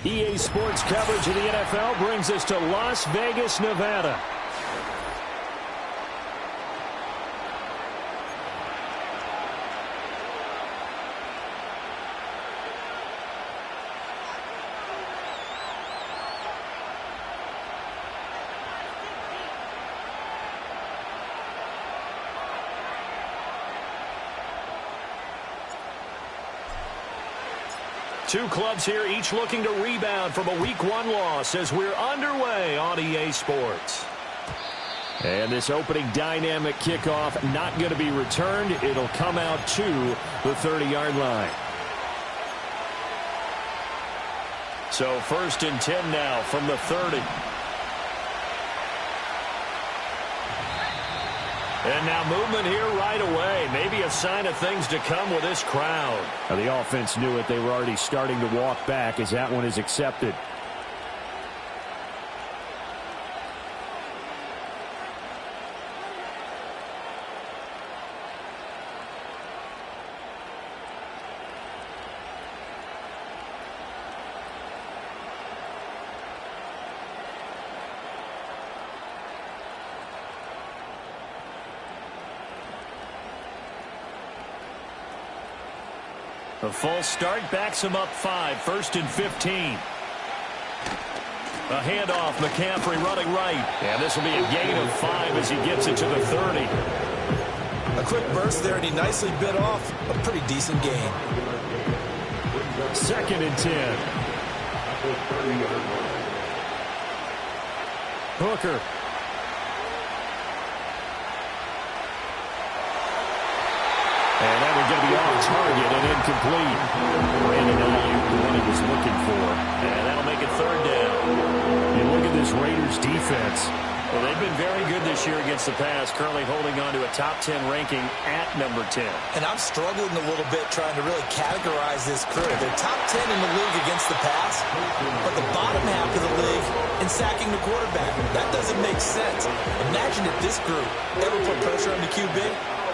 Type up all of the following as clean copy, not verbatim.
EA Sports coverage of the NFL brings us to Las Vegas, Nevada. Two clubs here, each looking to rebound from a Week 1 loss as we're underway on EA Sports. And this opening dynamic kickoff not going to be returned. It'll come out to the 30-yard line. So 1st and 10 now from the 30. And now movement here right away. Maybe a sign of things to come with this crowd. Now the offense knew it. They were already starting to walk back as that one is accepted. A false start backs him up 5, 1st and 15. A handoff, McCaffrey running right. And this will be a gain of 5 as he gets it to the 30. A quick burst there, and he nicely bit off a pretty decent gain. 2nd and 10. Hooker. And that one's going to be off target and incomplete. Brandon Ayuk, the one he was looking for. And that'll make it 3rd down. You look at this Raiders defense. Well, they've been very good this year against the pass, currently holding on to a top 10 ranking at number 10. And I'm struggling a little bit trying to really categorize this crew. They're top 10 in the league against the pass, but the bottom half of the league in sacking the quarterback. That doesn't make sense. Imagine if this group ever put pressure on the QB.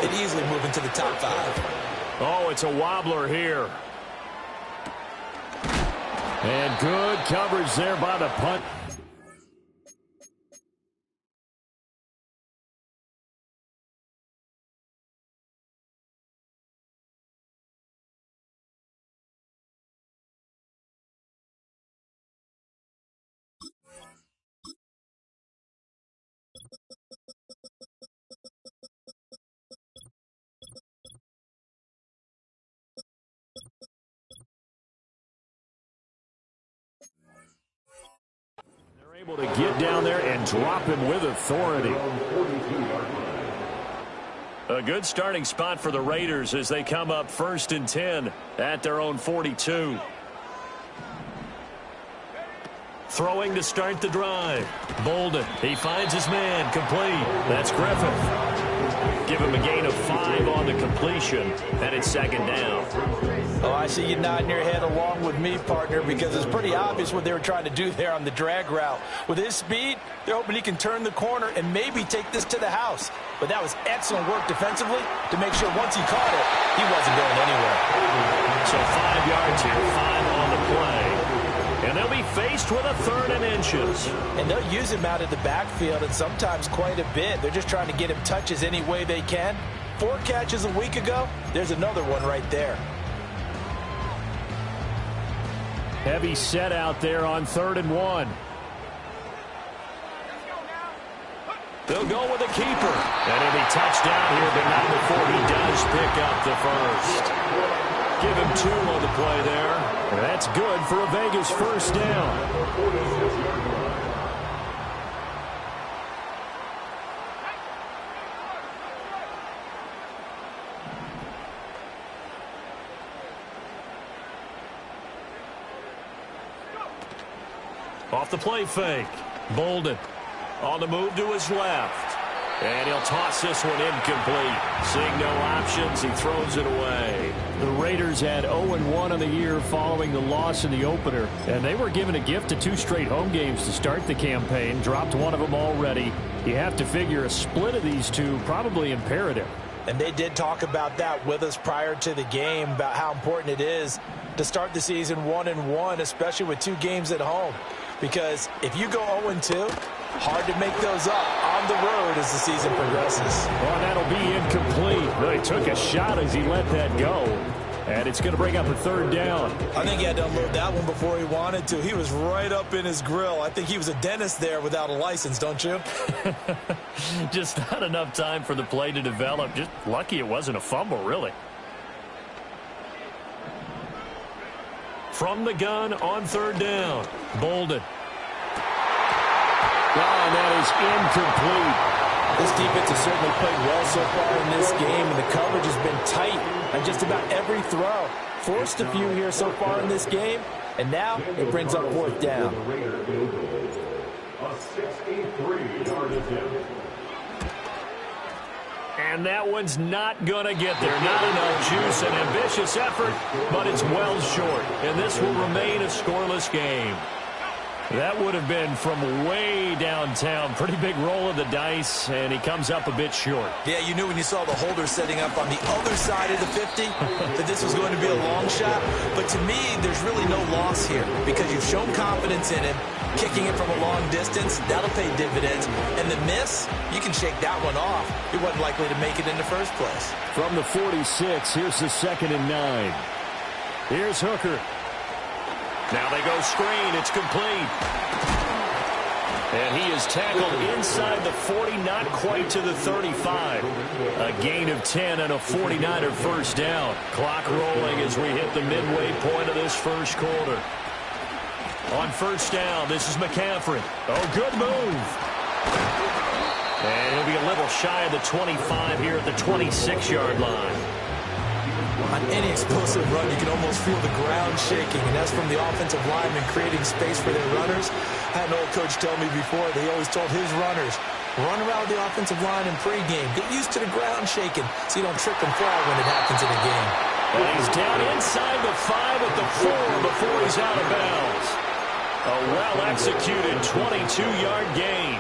They'd easily move into the top 5. Oh, it's a wobbler here. And good coverage there by the punt. Able to get down there and drop him with authority. A good starting spot for the Raiders as they come up 1st and 10 at their own 42. Throwing to start the drive. Bolden, he finds his man, complete. That's Griffith. Give him a gain of 5 on the completion, and it's 2nd down. Oh, I see you nodding your head along with me, partner, because it's pretty obvious what they were trying to do there on the drag route. With his speed, they're hoping he can turn the corner and maybe take this to the house. But that was excellent work defensively to make sure once he caught it, he wasn't going anywhere. So 5 yards here, 5 on the play. And they'll be faced with a 3rd and inches. And they'll use him out of the backfield, and sometimes quite a bit. They're just trying to get him touches any way they can. 4 catches a week ago, there's another one right there. Heavy set out there on 3rd and 1. They'll go with a keeper. And he'll be touchdown here, but not before he does pick up the 1st. Give him 2 on the play there. And that that's good for a Vegas first down. Off the play fake. Bolden on the move to his left. And he'll toss this one incomplete. Seeing no options, he throws it away. The Raiders had 0-1 on the year following the loss in the opener. And they were given a gift of 2 straight home games to start the campaign. Dropped one of them already. You have to figure a split of these two probably imperative. And they did talk about that with us prior to the game, about how important it is to start the season 1-1, especially with 2 games at home. Because if you go 0-2, hard to make those up on the road as the season progresses. Well, that'll be incomplete. Really took a shot as he let that go. And it's going to bring up a third down. I think he had to unload that one before he wanted to. He was right up in his grill. I think he was a dentist there without a license, don't you? Just not enough time for the play to develop. Just lucky it wasn't a fumble, really. From the gun on third down. Bolden. And that is incomplete. This defense has certainly played well so far in this game, and the coverage has been tight on just about every throw. Forced a few here so far in this game, and now it brings up fourth down. A 63-yard attempt. And that one's not going to get there. Not enough juice. An ambitious effort, but it's well short. And this will remain a scoreless game. That would have been from way downtown. Pretty big roll of the dice, and he comes up a bit short. Yeah, you knew when you saw the holder setting up on the other side of the 50 that this was going to be a long shot. But to me, there's really no loss here because you've shown confidence in him. Kicking it from a long distance, that'll pay dividends. And the miss, you can shake that one off. He wasn't likely to make it in the first place. From the 46, here's the 2nd and 9. Here's Hooker. Now they go screen. It's complete. And he is tackled inside the 40, not quite to the 35. A gain of 10 and a 49er first down. Clock rolling as we hit the midway point of this first quarter. On first down, this is McCaffrey. Oh, good move. And he'll be a little shy of the 25 here at the 26-yard line. On any explosive run, you can almost feel the ground shaking, and that's from the offensive linemen creating space for their runners. I had an old coach tell me before, they always told his runners, run around the offensive line in pregame. Get used to the ground shaking so you don't trip and fall when it happens in a game. And he's down inside the 5 at the 4 before he's out of bounds. A well-executed 22-yard gain.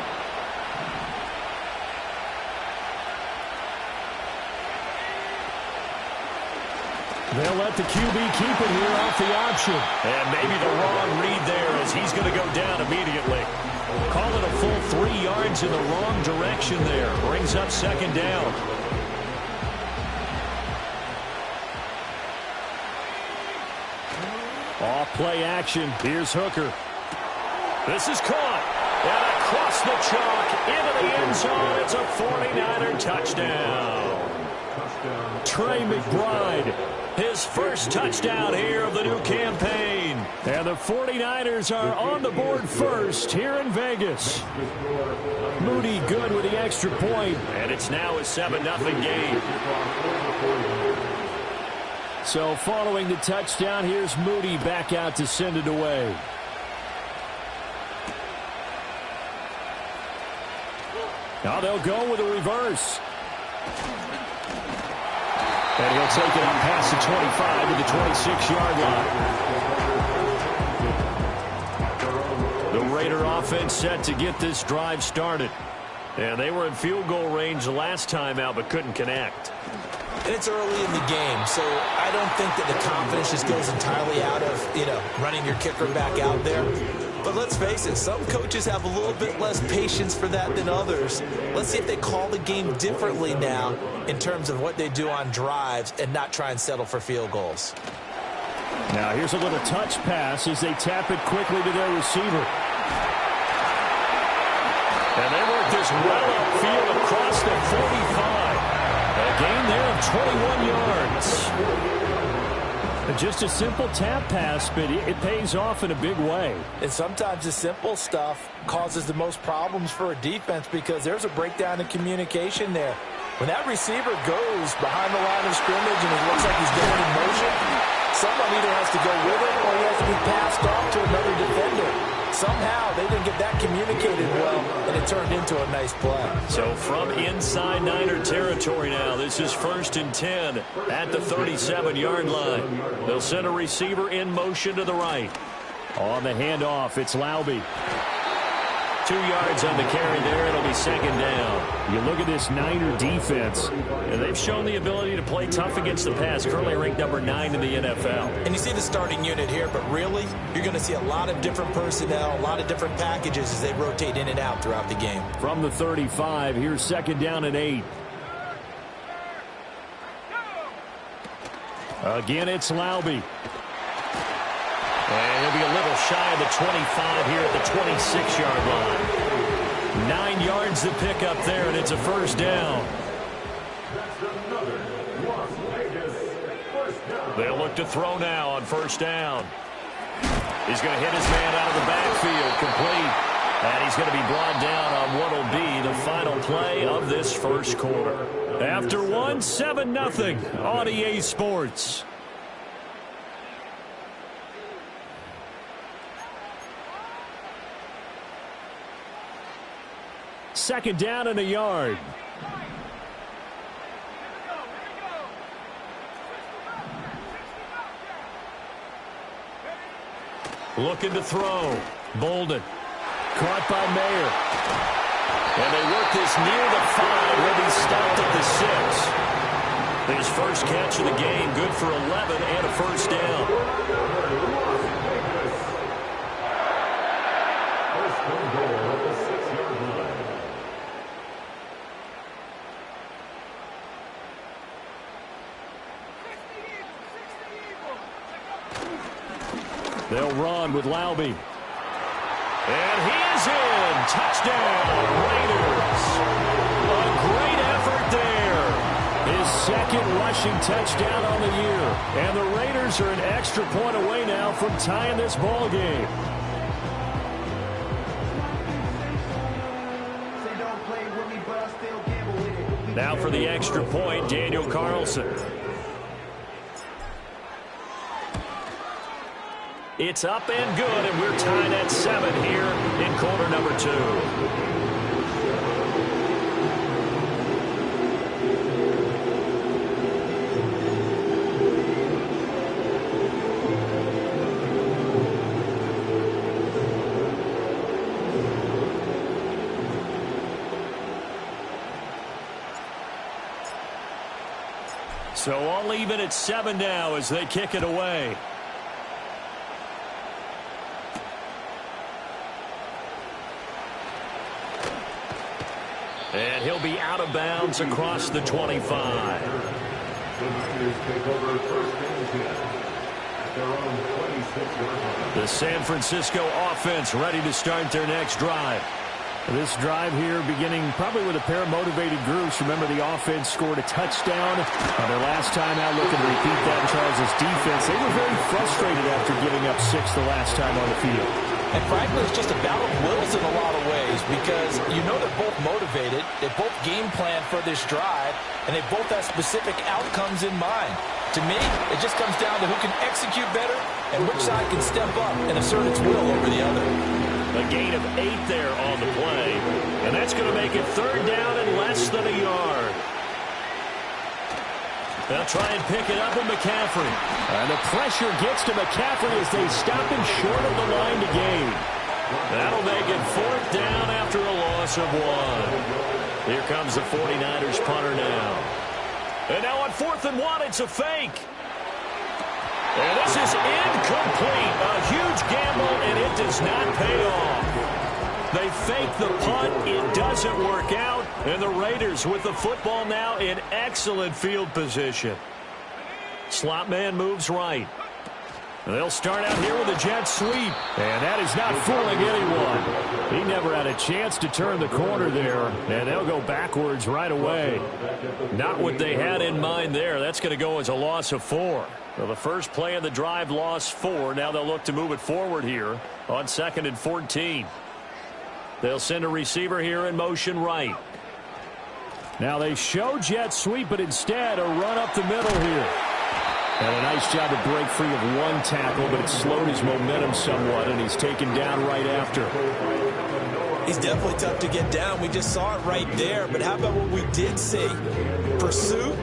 They'll let the QB keep it here off the option. And maybe the wrong read there as he's going to go down immediately. Call it a full 3 yards in the wrong direction there. Brings up 2nd down. Off play action. Here's Hooker. This is caught. And across the chalk into the end zone. It's a 49er touchdown. Trey McBride, his first touchdown here of the new campaign. And the 49ers are on the board first here in Vegas. Moody good with the extra point. And it's now a 7-0 game. So following the touchdown, here's Moody back out to send it away. Now they'll go with a reverse. And he'll take it on past the 25 to the 26-yard line. The Raider offense set to get this drive started. And they were in field goal range the last time out but couldn't connect. And it's early in the game, so I don't think that the confidence just goes entirely out of, running your kicker back out there. But let's face it, some coaches have a little bit less patience for that than others. Let's see if they call the game differently now in terms of what they do on drives and not try and settle for field goals. Now here's a little touch pass as they tap it quickly to their receiver. And they work this well upfield across the 45. A gain there of 21 yards. Just a simple tap pass, but it pays off in a big way. And sometimes the simple stuff causes the most problems for a defense because there's a breakdown in communication there. When that receiver goes behind the line of scrimmage and it looks like he's going in motion, someone either has to go with it or he has to be passed off to another defender. Somehow they didn't get that communicated well, and it turned into a nice play. So from inside Niner territory now, this is 1st and 10 at the 37-yard line. They'll send a receiver in motion to the right. On the handoff, it's Laube. 2 yards on the carry there. It'll be 2nd down. You look at this Niner defense, and they've shown the ability to play tough against the pass. Currently ranked number 9 in the NFL. And you see the starting unit here, but really, you're going to see a lot of different personnel, a lot of different packages as they rotate in and out throughout the game. From the 35, here's 2nd down and 8. Again, it's Laube. And he'll be a little shy of the 25 here at the 26-yard line. 9 yards to pick up there, and it's a 1st down. They'll look to throw now on 1st down. He's going to hit his man out of the backfield, complete. And he's going to be brought down on what will be the final play of this 1st quarter. After one, 7-0 on EA Sports. Second down and a yard. Looking to throw. Bolden. Caught by Mayer. And they work this near the 5. He'll be stopped at the 6. His first catch of the game. Good for 11 and a 1st down. They'll run with Laube. And he is in. Touchdown, Raiders. A great effort there. His 2nd rushing touchdown on the year. And the Raiders are an extra point away now from tying this ball game. Now for the extra point, Daniel Carlson. It's up and good, and we're tied at 7 here in quarter number 2. So all even at 7 now as they kick it away. And he'll be out of bounds across the 25. The San Francisco offense ready to start their next drive. This drive here beginning probably with a pair of motivated groups. Remember, the offense scored a touchdown on their last time out. Looking to repeat that in Charles' defense. They were very frustrated after giving up 6 the last time on the field. And frankly, it's just a battle of wills in a lot of ways because you know they're both motivated. They both game plan for this drive, and they both have specific outcomes in mind. To me, it just comes down to who can execute better and which side can step up and assert its will over the other. A gain of 8 there on the play, and that's going to make it 3rd down and less than a yard. They'll try and pick it up with McCaffrey. And the pressure gets to McCaffrey as they stop him short of the line to gain. That'll make it 4th down after a loss of 1. Here comes the 49ers punter now. And now on 4th and 1, it's a fake. And this is incomplete. A huge gamble, and it does not pay off. They fake the punt. It doesn't work out. And the Raiders with the football now in excellent field position. Slot man moves right. They'll start out here with a jet sweep. And that is not fooling anyone. He never had a chance to turn the corner there. And they'll go backwards right away. Not what they had in mind there. That's going to go as a loss of 4. Well, the first play of the drive lost 4. Now they'll look to move it forward here on 2nd and 14. They'll send a receiver here in motion right. Now they show jet sweep, but instead a run up the middle here. And a nice job to break free of one tackle, but it slowed his momentum somewhat, and he's taken down right after. He's definitely tough to get down. We just saw it right there. But how about what we did see? Pursuit,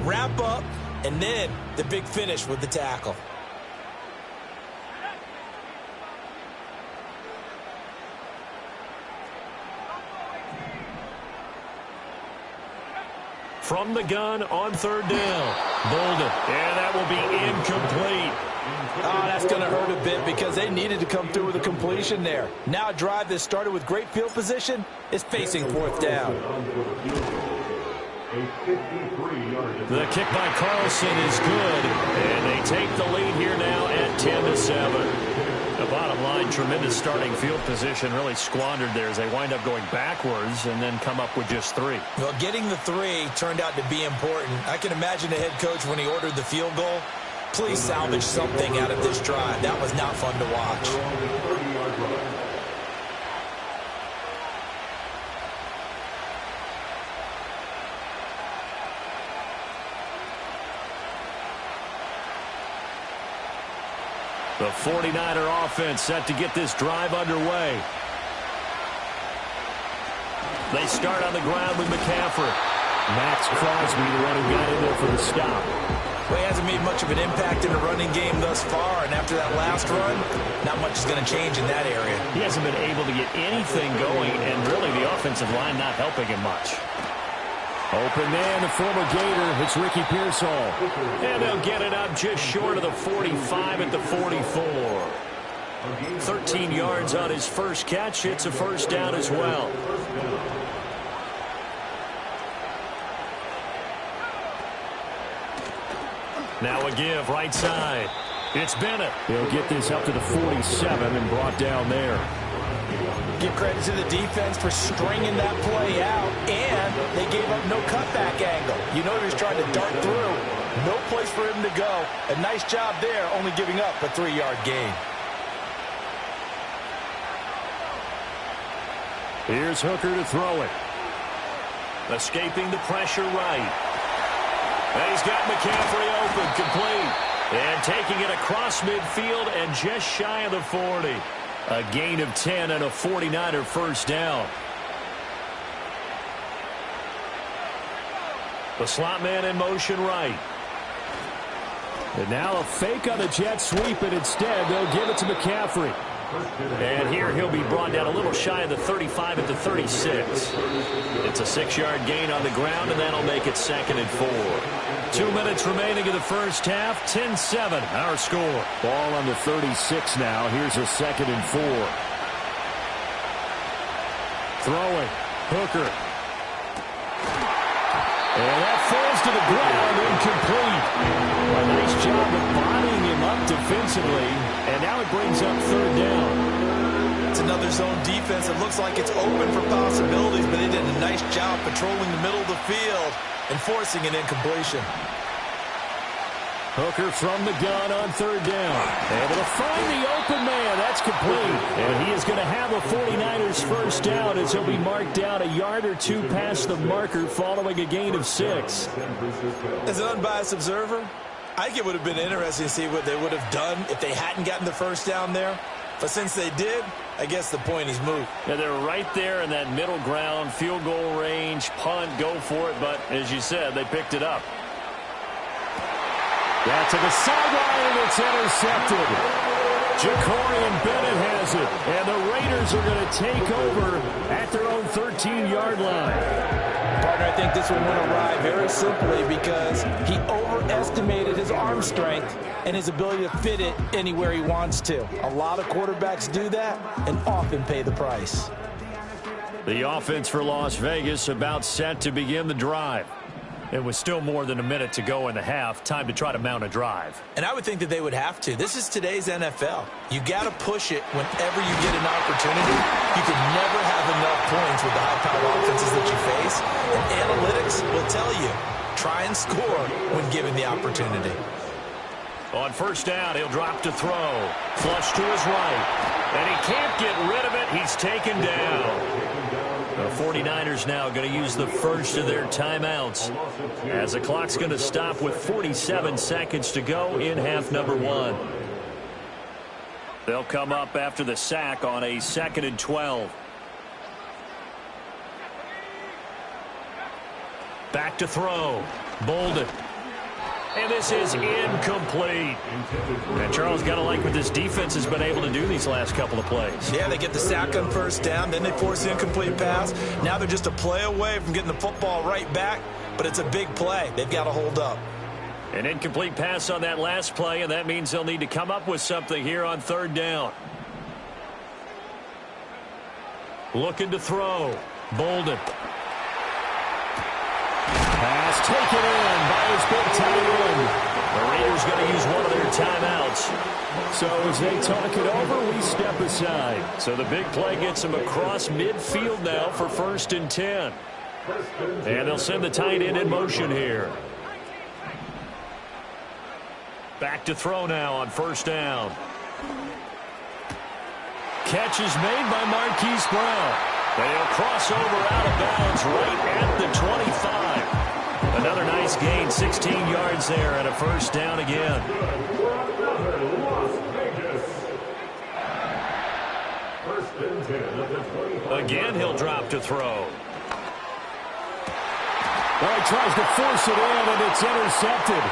wrap up, and then the big finish with the tackle. From the gun on 3rd down. Botb. And that will be incomplete. Oh, that's going to hurt a bit because they needed to come through with a completion there. Now a drive that started with great field position is facing 4th down. The kick by Carlson is good. And they take the lead here now at 10-7. The bottom line, tremendous starting field position, really squandered there as they wind up going backwards and then come up with just 3. Well, getting the 3 turned out to be important. I can imagine the head coach when he ordered the field goal. Please salvage something out of this drive. That was not fun to watch. The 49er offense set to get this drive underway. They start on the ground with McCaffrey. Max Crosby, the one who got in there for the stop. Well, he hasn't made much of an impact in the running game thus far, and after that last run, not much is going to change in that area. He hasn't been able to get anything going, and really the offensive line not helping him much. Open man, the former Gator. It's Ricky Pearsall. And they'll get it up just short of the 45 at the 44. 13 yards on his first catch. It's a first down as well. Now a give right side. It's Bennett. He'll get this up to the 47 and brought down there. Give credit to the defense for stringing that play out, and they gave up no cutback angle. You know he was trying to dart through. No place for him to go. A nice job there, only giving up a 3-yard gain. Here's Hooker to throw it. Escaping the pressure right. And he's got McCaffrey open, complete. And taking it across midfield and just shy of the 40. A gain of 10 and a 49er first down. The slot man in motion right. And now a fake on the jet sweep, and instead they'll give it to McCaffrey. And here he'll be brought down a little shy of the 35 at the 36. It's a 6-yard gain on the ground, and that'll make it 2nd and 4. 2 minutes remaining in the first half. 10-7, our score. Ball on the 36 now. Here's a 2nd and 4. Throwing. Hooker. And that falls to the ground, incomplete. A nice job of bodying him up defensively, and now it brings up 3rd down. It's another zone defense. It looks like it's open for possibilities, but they did a nice job patrolling the middle of the field and forcing an incompletion. Hooker from the gun on 3rd down. Able to find the open man. That's complete. And he is going to have a 49ers first down as he'll be marked down a yard or 2 past the marker following a gain of 6. As an unbiased observer, I think it would have been interesting to see what they would have done if they hadn't gotten the first down there. But since they did, I guess the point is moot. Yeah, they're right there in that middle ground, field goal range, punt, go for it. But as you said, they picked it up. That to the sideline, and it's intercepted. Ja'Cory Bennett has it, and the Raiders are going to take over at their own 13-yard line. Partner, I think this one went awry very simply because he overestimated his arm strength and his ability to fit it anywhere he wants to. A lot of quarterbacks do that and often pay the price. The offense for Las Vegas about set to begin the drive. It was still more than a minute to go in the half. Time to try to mount a drive. And I would think that they would have to. This is today's NFL. You got to push it whenever you get an opportunity. You can never have enough points with the high-powered offenses that you face. And analytics will tell you, try and score when given the opportunity. On first down, he'll drop to throw. Flush to his right. And he can't get rid of it. He's taken down. The 49ers now going to use the first of their timeouts, as the clock's going to stop with 47 seconds to go in half number 1. They'll come up after the sack on a 2nd and 12. Back to throw. Botb. And this is incomplete. And Charles, got to like what this defense has been able to do these last couple of plays. Yeah, they get the sack on first down, then they force the incomplete pass. Now they're just a play away from getting the football right back, but it's a big play. They've got to hold up. An incomplete pass on that last play, and that means they'll need to come up with something here on third down. Looking to throw. Botb. Pass taken in by his big tight end. The Raiders going to use one of their timeouts. So as they talk it over, we step aside. So the big play gets them across midfield now for 1st and 10. And they'll send the tight end in motion here. Back to throw now on first down. Catch is made by Marquise Brown. And he'll cross over out of bounds right at the 25. Another nice gain, 16 yards there, and a first down again. Again, he'll drop to throw. Well, he tries to force it in, and it's intercepted.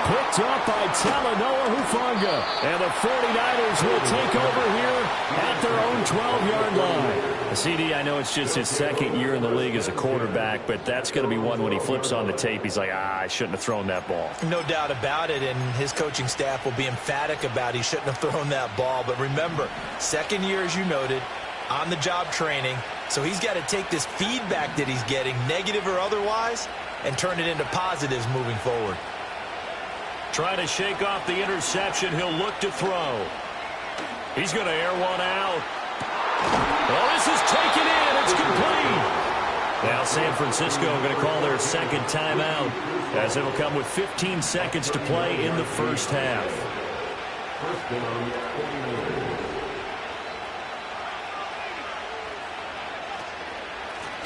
Picked up by Talanoa Hufanga. And the 49ers will take over here at their own 12-yard line. CD, I know it's just his 2nd year in the league as a quarterback, but that's going to be one when he flips on the tape. He's like, I shouldn't have thrown that ball. No doubt about it, and his coaching staff will be emphatic about he shouldn't have thrown that ball. But remember, 2nd year, as you noted, on-the-job training. So he's got to take this feedback that he's getting, negative or otherwise, and turn it into positives moving forward. Trying to shake off the interception. He'll look to throw. He's going to air one out. Well, this is taken in. It's complete. Now San Francisco going to call their 2nd timeout, as it'll come with 15 seconds to play in the first half.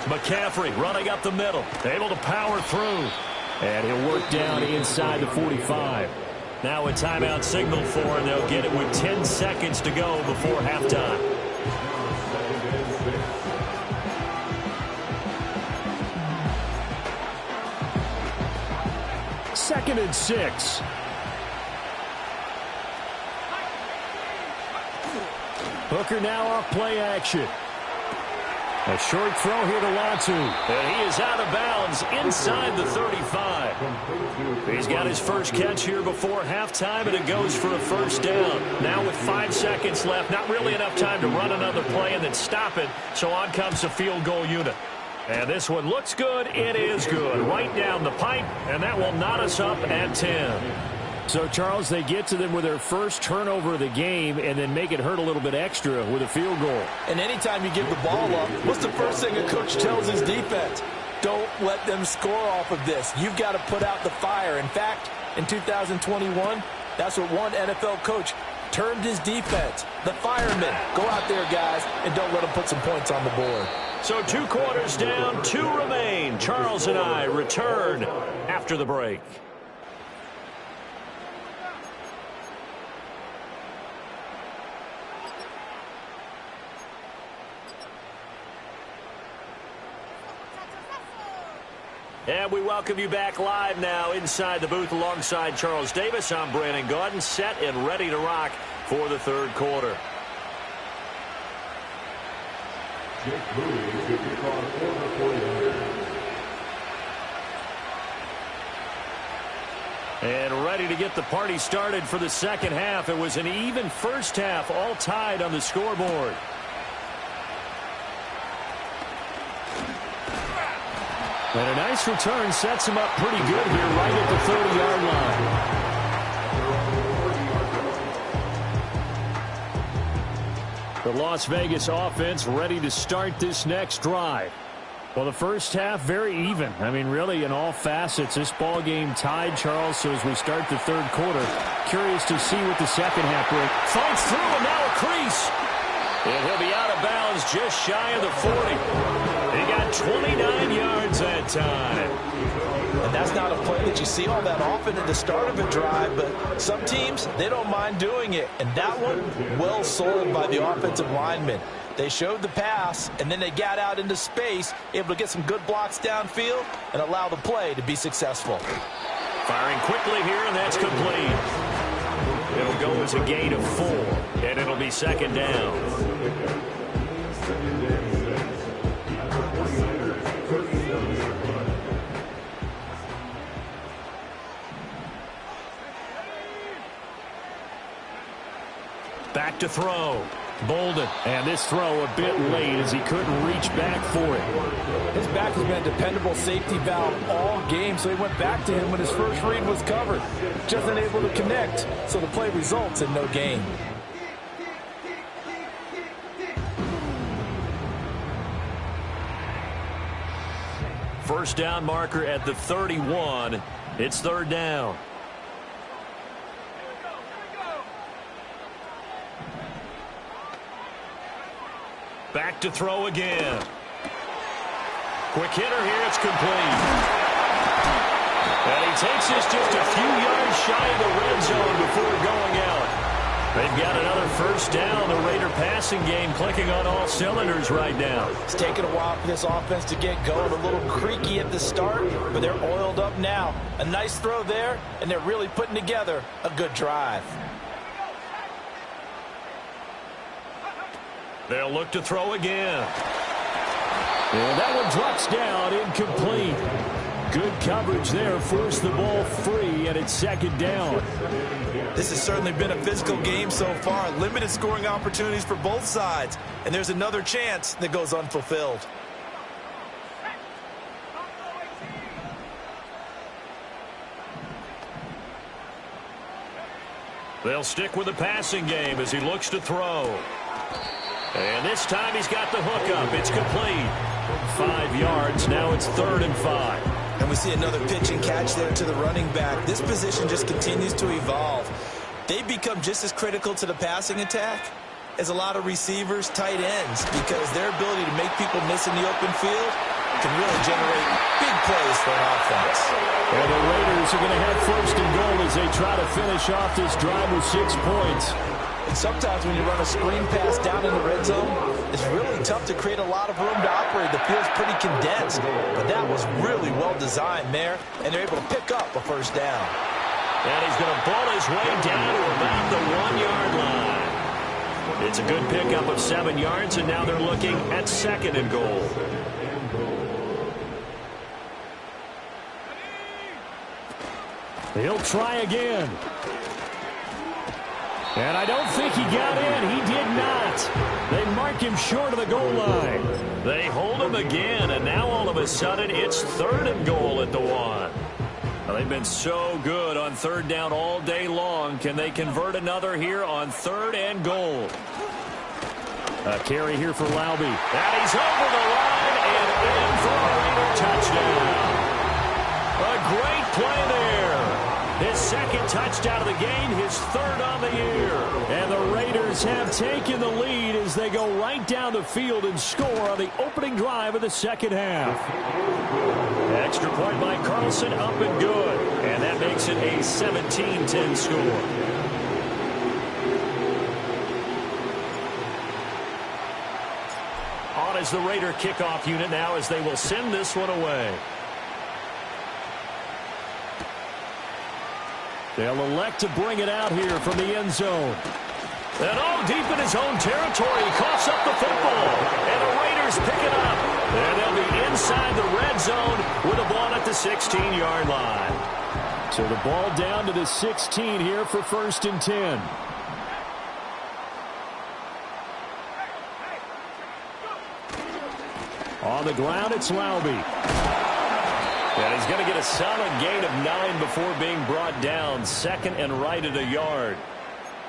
McCaffrey running up the middle, able to power through. And he'll work down inside the 45. Now a timeout signal for him. They'll get it with 10 seconds to go before halftime. Second and 6. Hooker now off play action. A short throw here to Latu. And he is out of bounds inside the 35. He's got his first catch here before halftime, and it goes for a first down. Now with 5 seconds left, not really enough time to run another play and then stop it. So on comes the field goal unit. And this one looks good. It is good. Right down the pipe, and that will knot us up at 10. So, Charles, they get to them with their first turnover of the game and then make it hurt a little bit extra with a field goal. And anytime you give the ball up, what's the first thing a coach tells his defense? Don't let them score off of this. You've got to put out the fire. In fact, in 2021, that's what one NFL coach termed his defense, the firemen. Go out there, guys, and don't let them put some points on the board. So 2 quarters down, 2 remain. Charles and I return after the break. And we welcome you back live now inside the booth alongside Charles Davis. I'm Brandon Gaudin, set and ready to rock for the third quarter. And ready to get the party started for the second half. It was an even first half, all tied on the scoreboard. And a nice return sets him up pretty good here right at the 30-yard line. The Las Vegas offense ready to start this next drive. Well, the first half, very even. I mean, really, in all facets, this ball game tied, Charles. So as we start the third quarter, curious to see what the second half brings. Fights through, and now a crease. And he'll be out of bounds just shy of the 40. He got 29 yards that time. And that's not a play that you see all that often at the start of a drive, but some teams, they don't mind doing it. And that one, well sold by the offensive lineman. They showed the pass, and then they got out into space, able to get some good blocks downfield and allow the play to be successful. Firing quickly here, and that's complete. It'll go as a gain of 4, and it'll be second down. Back to throw. Bolden, and this throw a bit late as he couldn't reach back for it. His back has been a dependable safety valve all game, so he went back to him when his first read was covered. Just unable to connect, so the play results in no gain. First down marker at the 31. It's third down. Back to throw again. Quick hitter here. It's complete. And he takes this just a few yards shy of the red zone before going out. They've got another first down. The Raider passing game clicking on all cylinders right now. It's taken a while for this offense to get going. A little creaky at the start, but they're oiled up now. A nice throw there, and they're really putting together a good drive. They'll look to throw again. And that one drops down, incomplete. Good coverage there, forced the ball free, and it's second down. This has certainly been a physical game so far. Limited scoring opportunities for both sides. And there's another chance that goes unfulfilled. They'll stick with the passing game as he looks to throw. And this time he's got the hook up. It's complete. 5 yards. Now it's 3rd and 5. And we see another pitch and catch there to the running back. This position just continues to evolve. They become just as critical to the passing attack as a lot of receivers, tight ends, because their ability to make people miss in the open field can really generate big plays for an offense. And the Raiders are going to have first and goal as they try to finish off this drive with 6 points. And sometimes when you run a screen pass down in the red zone, it's really tough to create a lot of room to operate. The field's pretty condensed, but that was really well designed there, and they're able to pick up a first down. And he's going to ball his way down to about the 1-yard line. It's a good pickup of 7 yards, and now they're looking at second and goal. He'll try again. And I don't think he got in. He did not. They mark him short of the goal line. They hold him again, and now all of a sudden it's 3rd and goal at the 1. Well, they've been so good on 3rd down all day long. Can they convert another here on 3rd and goal? A carry here for Laube. And he's over the line and in for a Raider touchdown. A great play there. His second touchdown of the game, his 3rd on the year. And the Raiders have taken the lead as they go right down the field and score on the opening drive of the second half. Extra point by Carlson, up and good. And that makes it a 17-10 score. On is the Raider kickoff unit now as they will send this one away. They'll elect to bring it out here from the end zone. And all deep in his own territory, he coughs up the football. And the Raiders pick it up. And they'll be inside the red zone with the ball at the 16-yard line. So the ball down to the 16 here for 1st and 10. On the ground, it's Laube. And he's going to get a solid gain of 9 before being brought down. 2nd and right at a yard.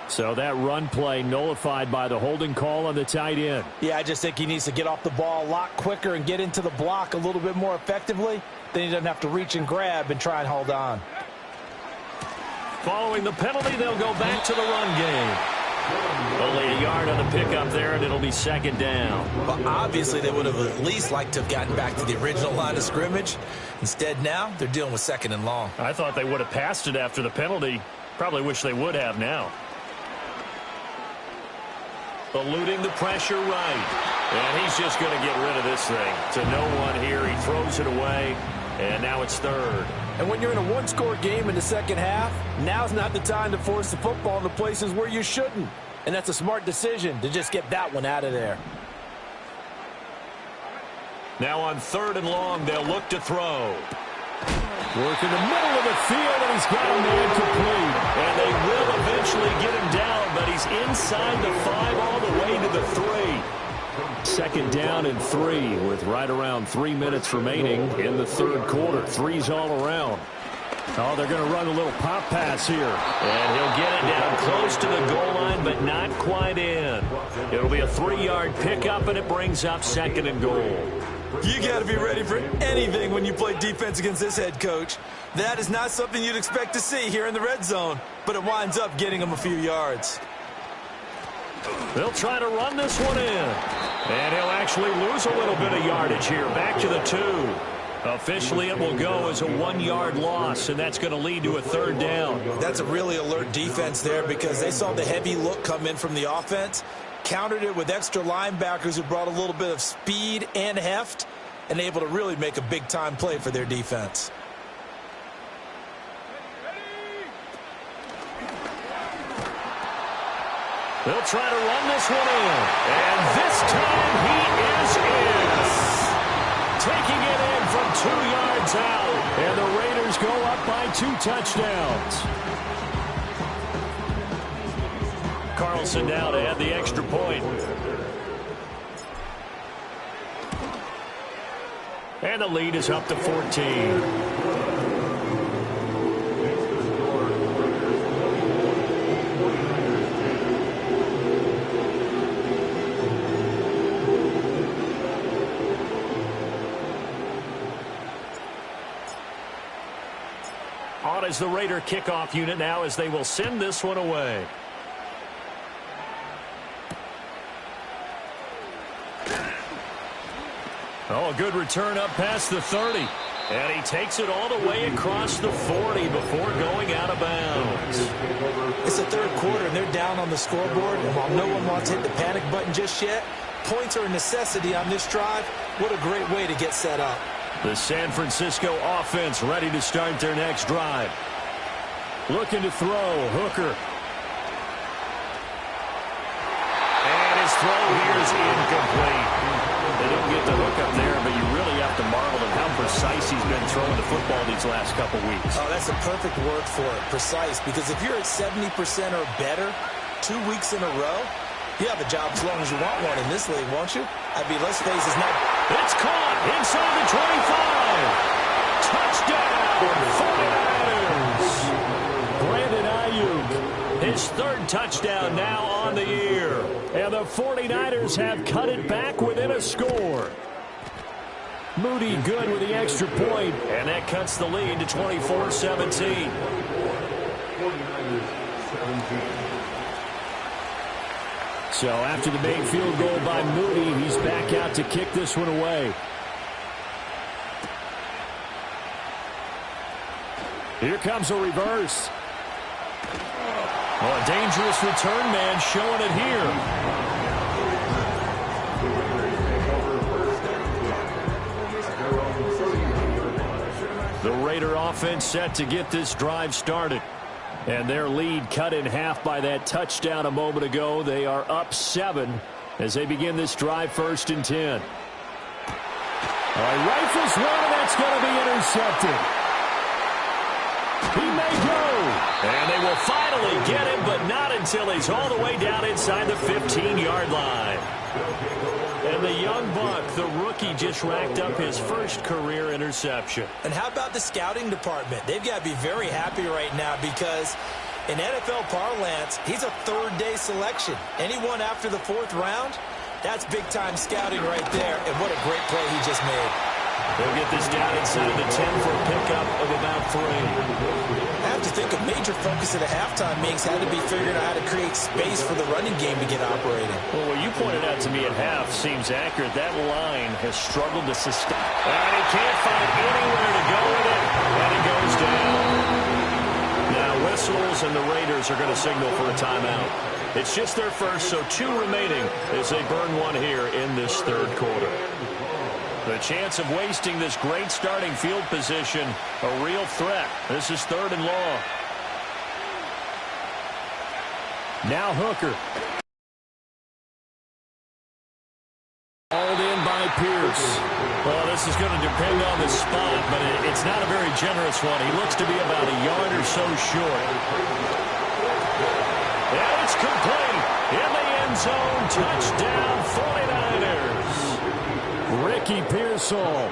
So that run play nullified by the holding call on the tight end. Yeah, I just think he needs to get off the ball a lot quicker and get into the block a little bit more effectively. Then he doesn't have to reach and grab and try and hold on. Following the penalty, they'll go back to the run game. Only a yard on the pickup there, and it'll be second down. Well, obviously, they would have at least liked to have gotten back to the original line of scrimmage. Instead, now they're dealing with second and long. I thought they would have passed it after the penalty. Probably wish they would have now. Eluding the pressure right. And he's just going to get rid of this thing. To no one here. He throws it away. And now it's third. And when you're in a one-score game in the second half, now's not the time to force the football in the places where you shouldn't. And that's a smart decision to just get that one out of there. Now on third and long, they'll look to throw. Work in the middle of the field, and he's got a man complete. And they will eventually get him down, but he's inside the 5 all the way to the 3. Second down and 3 with right around 3 minutes remaining in the third quarter. Threes all around. Oh, they're going to run a little pop pass here. And he'll get it down close to the goal line, but not quite in. It'll be a 3-yard pickup, and it brings up second and goal. You got to be ready for anything when you play defense against this head coach. That is not something you'd expect to see here in the red zone, but it winds up getting him a few yards. They'll try to run this one in. And he'll actually lose a little bit of yardage here. Back to the 2. Officially, it will go as a 1-yard loss, and that's going to lead to a third down. That's a really alert defense there because they saw the heavy look come in from the offense, countered it with extra linebackers who brought a little bit of speed and heft, and able to really make a big-time play for their defense. They'll try to run this one in. And this time he is in. Taking it in from 2 yards out. And the Raiders go up by 2 touchdowns. Carlson now to add the extra point. And the lead is up to 14. On as the Raider kickoff unit now as they will send this one away. Oh, a good return up past the 30. And he takes it all the way across the 40 before going out of bounds. It's the third quarter, and they're down on the scoreboard. And while no one wants to hit the panic button just yet, points are a necessity on this drive. What a great way to get set up. The San Francisco offense ready to start their next drive. Looking to throw. Hooker. And his throw here is incomplete. They don't get the hook up there, but you really have to marvel at how precise he's been throwing the football these last couple weeks. Oh, that's a perfect word for it, precise, because if you're at 70% or better 2 weeks in a row, you have a job as long as you want one in this league, won't you? I mean, let's face it, not... It's caught inside the 25. Touchdown, 49ers. Brandon Ayuk, his third touchdown now on the year. And the 49ers have cut it back within a score. Moody good with the extra point, and that cuts the lead to 24-17. So after the main field goal by Moody, he's back out to kick this one away. Here comes a reverse. Oh, a dangerous return man showing it here. The Raider offense set to get this drive started. And their lead cut in half by that touchdown a moment ago. They are up 7 as they begin this drive, 1st and 10. Rifles one, and that's going to be intercepted. He may go. And they will finally get him, but not until he's all the way down inside the 15-yard line. And the young buck, the rookie, just racked up his first career interception. And how about the scouting department? They've got to be very happy right now because In NFL parlance, he's a third-day selection. Anyone after the fourth round, that's big-time scouting right there, and what a great play he just made. They'll get this down inside the 10 for a pickup of about 3. I have to think a major focus at a halftime meetings had to be figuring out how to create space for the running game to get operating. Well, what you pointed out to me at half seems accurate. That line has struggled to sustain. And he can't find anywhere to go with it, and it goes down. Now, whistles and the Raiders are going to signal for a timeout. It's just their first, so 2 remaining as they burn one here in this third quarter. The chance of wasting this great starting field position, a real threat. This is 3rd and long. Now Hooker. Hauled in by Pierce. Well, this is going to depend on the spot, but it's not a very generous one. He looks to be about a yard or so short. And it's complete. In the end zone, touchdown 49ers. Ricky Pearsall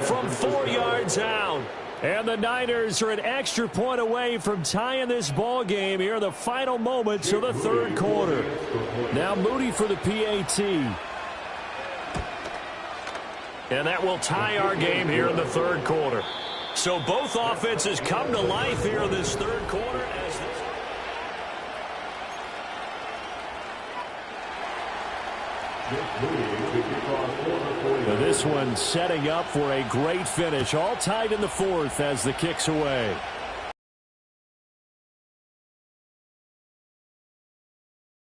from 4 yards out. And the Niners are an extra point away from tying this ball game here in the final moments of the third quarter. Now Moody for the PAT. And that will tie our game here in the third quarter. So both offenses come to life here in this third quarter. This one setting up for a great finish. All tied in the fourth as the kick's away.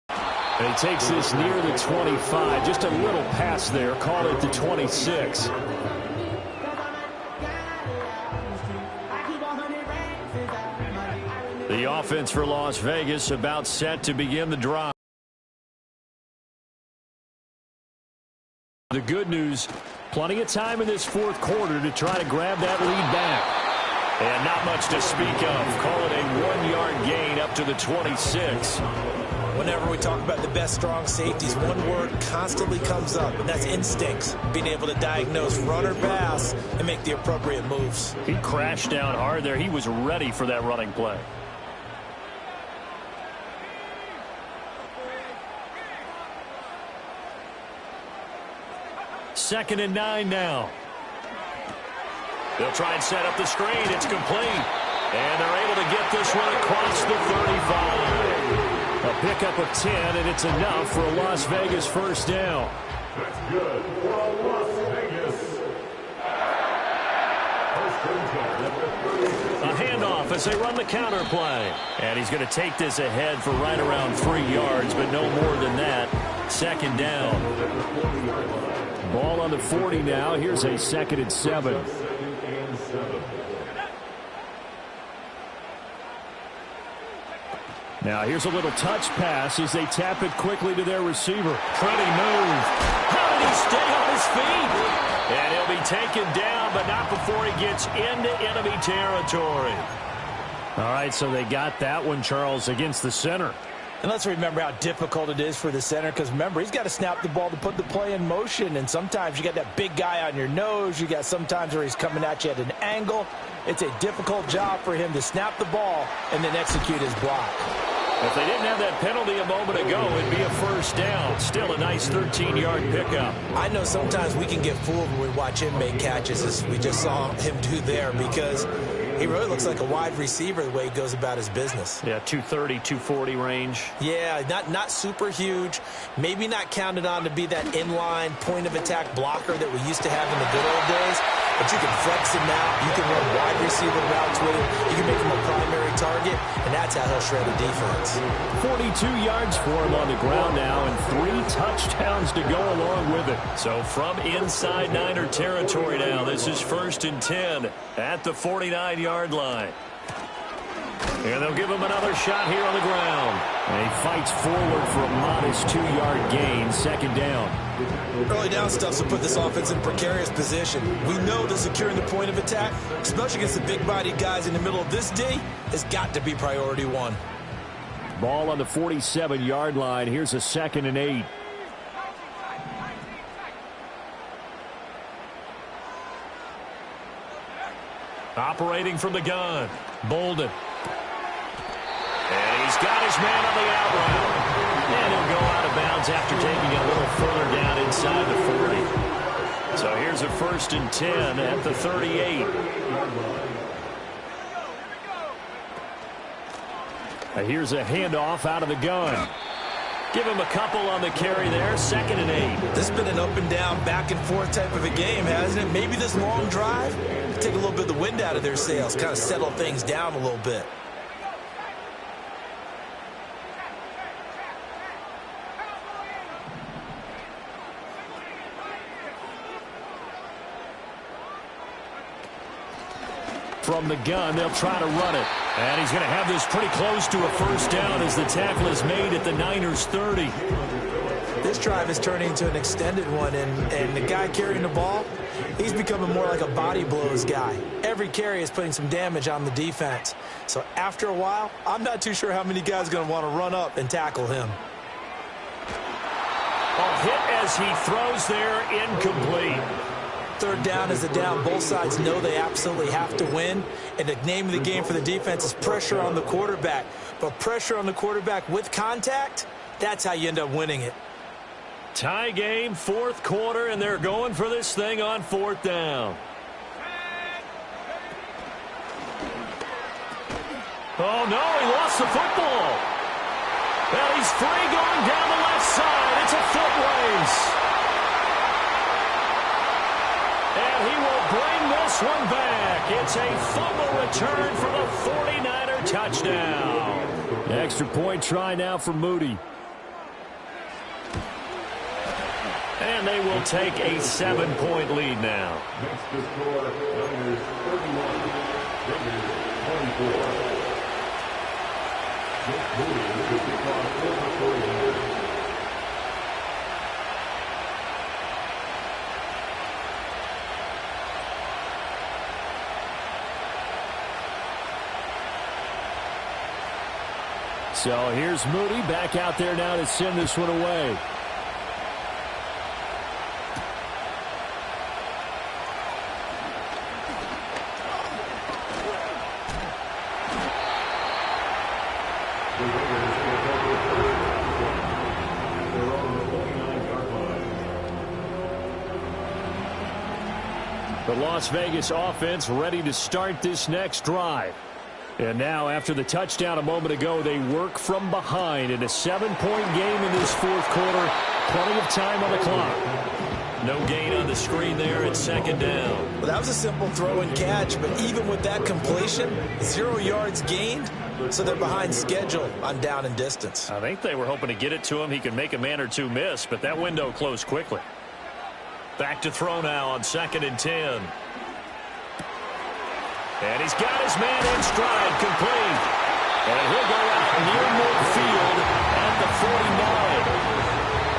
And he takes this near the 25. Just a little pass there. Call it the 26. The offense for Las Vegas about set to begin the drive. The good news, plenty of time in this fourth quarter to try to grab that lead back. And not much to speak of. Call it a 1-yard gain up to the 26. Whenever we talk about the best strong safeties, one word constantly comes up, and that's instincts. Being able to diagnose run or pass and make the appropriate moves. He crashed down hard there. He was ready for that running play. Second and 9 now. They'll try and set up the screen. It's complete. And they're able to get this one across the 35. A pickup of 10, and it's enough for a Las Vegas first down. That's good for Las Vegas. A handoff as they run the counter play. And he's going to take this ahead for right around 3 yards, but no more than that. Second down. Ball on the 40 now. Here's a 2nd and 7. Now here's a little touch pass as they tap it quickly to their receiver. Pretty move. How did he stay on his feet? And he'll be taken down, but not before he gets into enemy territory. All right, so they got that one, Charles, against the center. And let's remember how difficult it is for the center, because remember, he's got to snap the ball to put the play in motion, and sometimes you got that big guy on your nose. You got sometimes where he's coming at you at an angle. It's a difficult job for him to snap the ball and then execute his block. If they didn't have that penalty a moment ago, it'd be a first down. Still a nice 13-yard pickup. I know sometimes we can get fooled when we watch him make catches, as we just saw him do there, because he really looks like a wide receiver the way he goes about his business. Yeah, 230, 240 range. Yeah, not super huge. Maybe not counted on to be that inline point-of-attack blocker that we used to have in the good old days. But you can flex him out. You can run wide receiver routes with him. You can make him a primary target, and that's how he'll shred a defense. 42 yards for him on the ground now, and 3 touchdowns to go along with it. So from inside Niner territory now, this is 1st and 10 at the 49-yard line. And they'll give him another shot here on the ground. And he fights forward for a modest 2-yard gain, 2nd down. Early down stuff will put this offense in precarious position. We know that securing the point of attack, especially against the big-bodied guys in the middle of this D, has got to be priority 1. Ball on the 47-yard line. Here's a 2nd and 8. Operating from the gun, Bolden. And He's got his man on the out route. And he'll go out of bounds after taking it a little further down inside the 40. So here's a 1st and 10 at the 38. Here's a handoff out of the gun. Give him a couple on the carry there. 2nd and 8. This has been an up and down, back and forth type of a game, hasn't it? Maybe this long drive, take a little bit of the wind out of their sails, kind of settle things down a little bit. From the gun, they'll try to run it. And he's going to have this pretty close to a 1st down as the tackle is made at the Niners' 30. This drive is turning into an extended one, and the guy carrying the ball, he's becoming more like a body blows guy. Every carry is putting some damage on the defense. So after a while, I'm not too sure how many guys are going to want to run up and tackle him. A hit as he throws there, incomplete. 3rd down is the down. Both sides know they absolutely have to win. And the name of the game for the defense is pressure on the quarterback. But pressure on the quarterback with contact, that's how you end up winning it. Tie game, 4th quarter, and they're going for this thing on 4th down. Oh, no, he lost the football. Well, he's free going down the left side. It's a foot race. And he will bring this one back. It's a fumble return for the 49er touchdown. Extra point try now for Moody. And they will take a 7-point lead now. Next to score, Niners 31, Raiders 24. Just moving to kick off for the 49ers. So here's Moody back out there now to send this one away. The Las Vegas offense ready to start this next drive. And now, after the touchdown a moment ago, they work from behind in a 7-point game in this 4th quarter. Plenty of time on the clock. No gain on the screen there at 2nd down. Well, that was a simple throw and catch, but even with that completion, 0 yards gained, so they're behind schedule on down and distance. I think they were hoping to get it to him. He could make a man or two miss, but that window closed quickly. Back to throw now on 2nd and 10. And he's got his man in stride, complete. And he'll go out near midfield at the 49.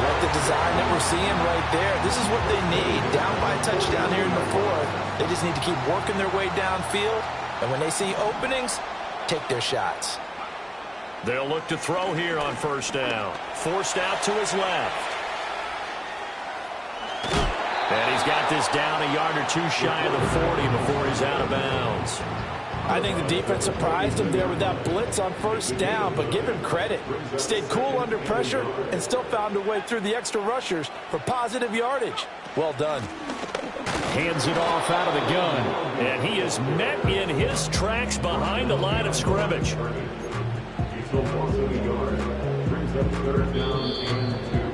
Like the design that we're seeing right there, this is what they need. Down by a touchdown here in the 4th. They just need to keep working their way downfield. And when they see openings, take their shots. They'll look to throw here on 1st down. Forced out to his left. And he's got this down a yard or two shy of the 40 before he's out of bounds. I think the defense surprised him there with that blitz on 1st down, but give him credit. Stayed cool under pressure and still found a way through the extra rushers for positive yardage. Well done. Hands it off out of the gun. And he is met in his tracks behind the line of scrimmage. He still lost 7 yards. Brings up 3rd down and 2.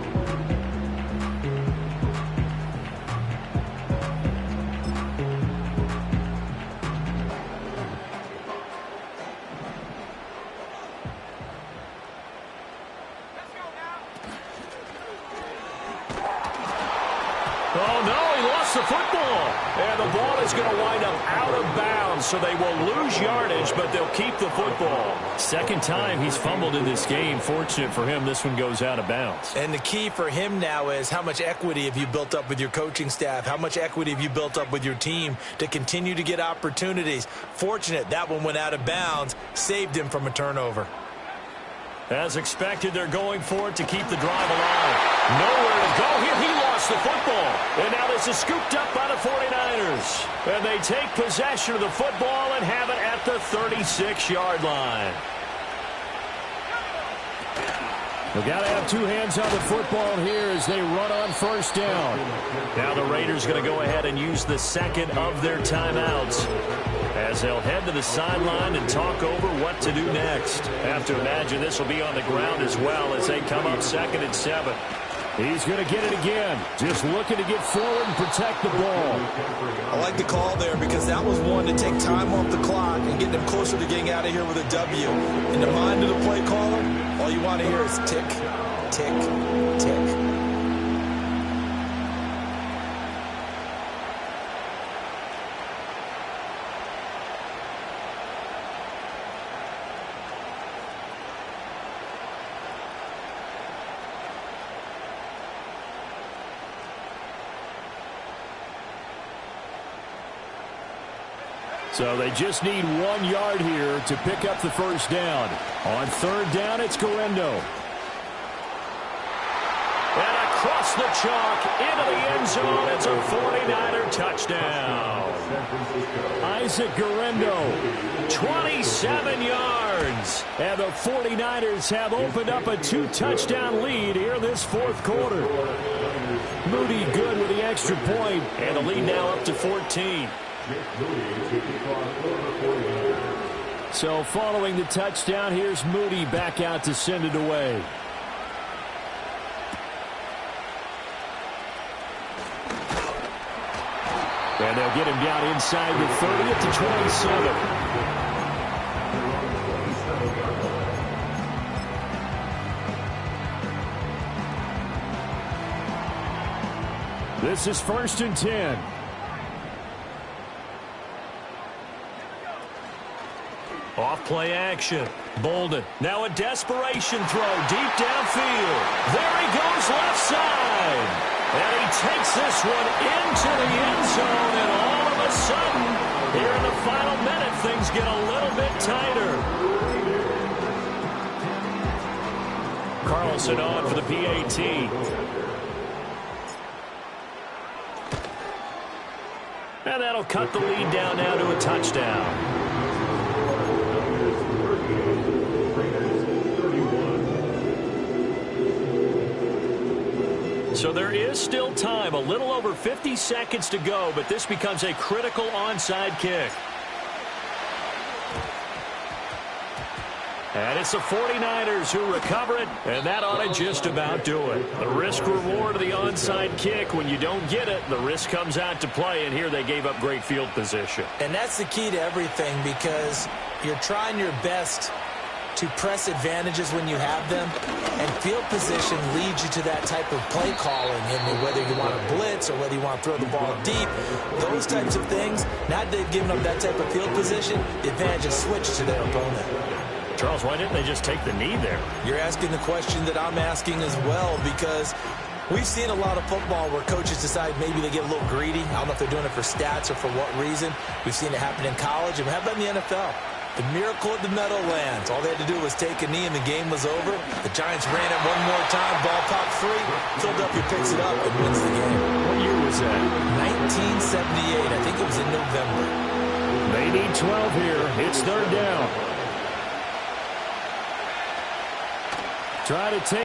Oh, no, he lost the football. And the ball is going to wind up out of bounds, so they will lose yardage, but they'll keep the football. 2nd time he's fumbled in this game. Fortunate for him, this one goes out of bounds. And the key for him now is how much equity have you built up with your coaching staff? How much equity have you built up with your team to continue to get opportunities? Fortunate that one went out of bounds, saved him from a turnover. As expected, they're going for it to keep the drive alive. Nowhere to go here. He lost the football. And now this is scooped up by the 49ers. And they take possession of the football and have it at the 36-yard line. They've got to have two hands on the football here as they run on first down. Now the Raiders going to go ahead and use the second of their timeouts as they'll head to the sideline and talk over what to do next. Have to imagine this will be on the ground as well as they come up 2nd and 7. He's going to get it again. Just looking to get forward and protect the ball. I like the call there because that was one to take time off the clock and get them closer to getting out of here with a W. In the mind of the play caller, all you want to hear is tick, tick, tick. So they just need 1 yard here to pick up the first down. On 3rd down, it's Guerrero. And across the chalk into the end zone. It's a 49er touchdown. Isaac Guerrero, 27 yards. And the 49ers have opened up a 2-touchdown lead here this 4th quarter. Moody good with the extra point. And the lead now up to 14. So following the touchdown, here's Moody back out to send it away. And they'll get him down inside the 30 at the 27. This is 1st and 10. Off play action. Bolden. Now a desperation throw deep downfield. There he goes left side. And he takes this one into the end zone. And all of a sudden, here in the final minute, things get a little bit tighter. Carlson on for the PAT. And that'll cut the lead down now to a touchdown. So there is still time, a little over 50 seconds to go, but this becomes a critical onside kick. And it's the 49ers who recover it, and that ought to just about do it. The risk-reward of the onside kick, when you don't get it, the risk comes out to play, and here they gave up great field position. And that's the key to everything because you're trying your best to press advantages when you have them, and field position leads you to that type of play calling, and whether you want to blitz or whether you want to throw the ball deep, those types of things. Now that they've given up that type of field position, the advantage is switched to their opponent. Charles, why didn't they just take the knee there? You're asking the question that I'm asking as well, because we've seen a lot of football where coaches decide maybe they get a little greedy. I don't know if they're doing it for stats or for what reason. We've seen it happen in college, and how about in the NFL? The miracle at the Meadowlands. All they had to do was take a knee and the game was over. The Giants ran it one more time. Ball popped free. Philadelphia picks it up and wins the game. What year was that? 1978. I think it was in November. They need 12 here. It's 3rd down. Try to take